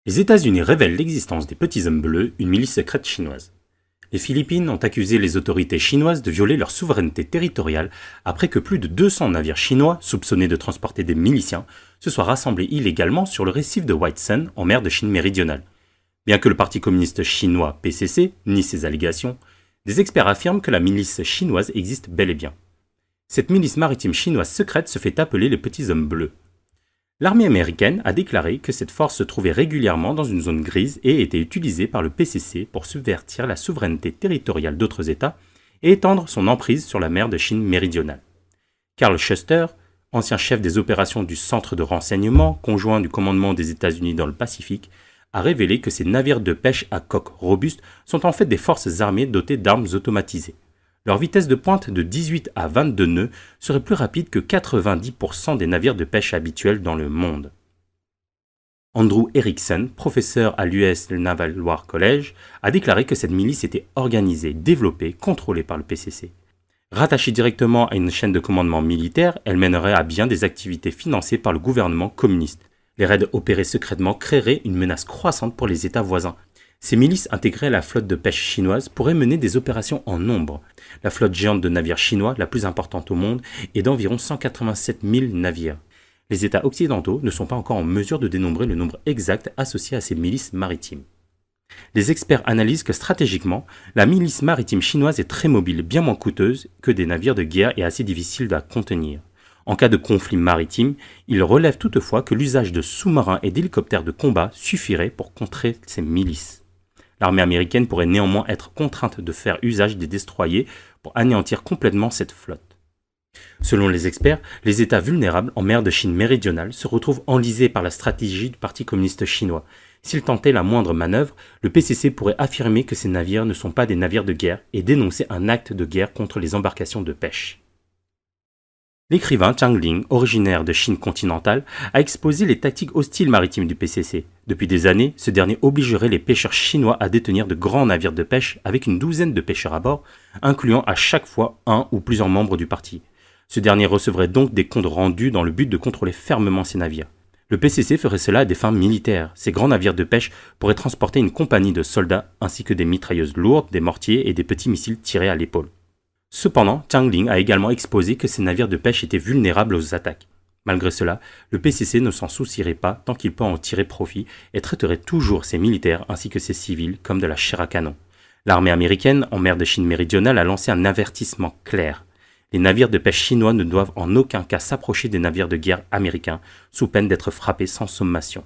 Les États-Unis révèlent l'existence des petits hommes bleus, une milice secrète chinoise. Les Philippines ont accusé les autorités chinoises de violer leur souveraineté territoriale après que plus de 200 navires chinois, soupçonnés de transporter des miliciens, se soient rassemblés illégalement sur le récif de White Sand en mer de Chine méridionale. Bien que le Parti communiste chinois PCC nie ces allégations, des experts affirment que la milice chinoise existe bel et bien. Cette milice maritime chinoise secrète se fait appeler les petits hommes bleus. L'armée américaine a déclaré que cette force se trouvait régulièrement dans une zone grise et était utilisée par le PCC pour subvertir la souveraineté territoriale d'autres États et étendre son emprise sur la mer de Chine méridionale. Carl Shuster, ancien chef des opérations du Centre de renseignement conjoint du commandement des États-Unis dans le Pacifique, a révélé que ces navires de pêche à coque robuste sont en fait des forces armées dotées d'armes automatisées. Leur vitesse de pointe de 18 à 22 nœuds serait plus rapide que 90% des navires de pêche habituels dans le monde. Andrew Erickson, professeur à l'US Naval War College, a déclaré que cette milice était organisée, développée, contrôlée par le PCC. Rattachée directement à une chaîne de commandement militaire, elle mènerait à bien des activités financées par le gouvernement communiste. Les raids opérés secrètement créeraient une menace croissante pour les États voisins. Ces milices intégrées à la flotte de pêche chinoise pourraient mener des opérations en nombre. La flotte géante de navires chinois, la plus importante au monde, est d'environ 187 000 navires. Les États occidentaux ne sont pas encore en mesure de dénombrer le nombre exact associé à ces milices maritimes. Les experts analysent que stratégiquement, la milice maritime chinoise est très mobile, bien moins coûteuse que des navires de guerre et assez difficile à contenir. En cas de conflit maritime, ils relèvent toutefois que l'usage de sous-marins et d'hélicoptères de combat suffirait pour contrer ces milices. L'armée américaine pourrait néanmoins être contrainte de faire usage des destroyers pour anéantir complètement cette flotte. Selon les experts, les États vulnérables en mer de Chine méridionale se retrouvent enlisés par la stratégie du Parti communiste chinois. S'il tentait la moindre manœuvre, le PCC pourrait affirmer que ces navires ne sont pas des navires de guerre et dénoncer un acte de guerre contre les embarcations de pêche. L'écrivain Zhang Ling, originaire de Chine continentale, a exposé les tactiques hostiles maritimes du PCC. Depuis des années, ce dernier obligerait les pêcheurs chinois à détenir de grands navires de pêche avec une douzaine de pêcheurs à bord, incluant à chaque fois un ou plusieurs membres du parti. Ce dernier recevrait donc des comptes rendus dans le but de contrôler fermement ces navires. Le PCC ferait cela à des fins militaires. Ces grands navires de pêche pourraient transporter une compagnie de soldats ainsi que des mitrailleuses lourdes, des mortiers et des petits missiles tirés à l'épaule. Cependant, Zhang Ling a également exposé que ces navires de pêche étaient vulnérables aux attaques. Malgré cela, le PCC ne s'en soucierait pas tant qu'il peut en tirer profit et traiterait toujours ses militaires ainsi que ses civils comme de la chair à canon. L'armée américaine, en mer de Chine méridionale, a lancé un avertissement clair. Les navires de pêche chinois ne doivent en aucun cas s'approcher des navires de guerre américains, sous peine d'être frappés sans sommation.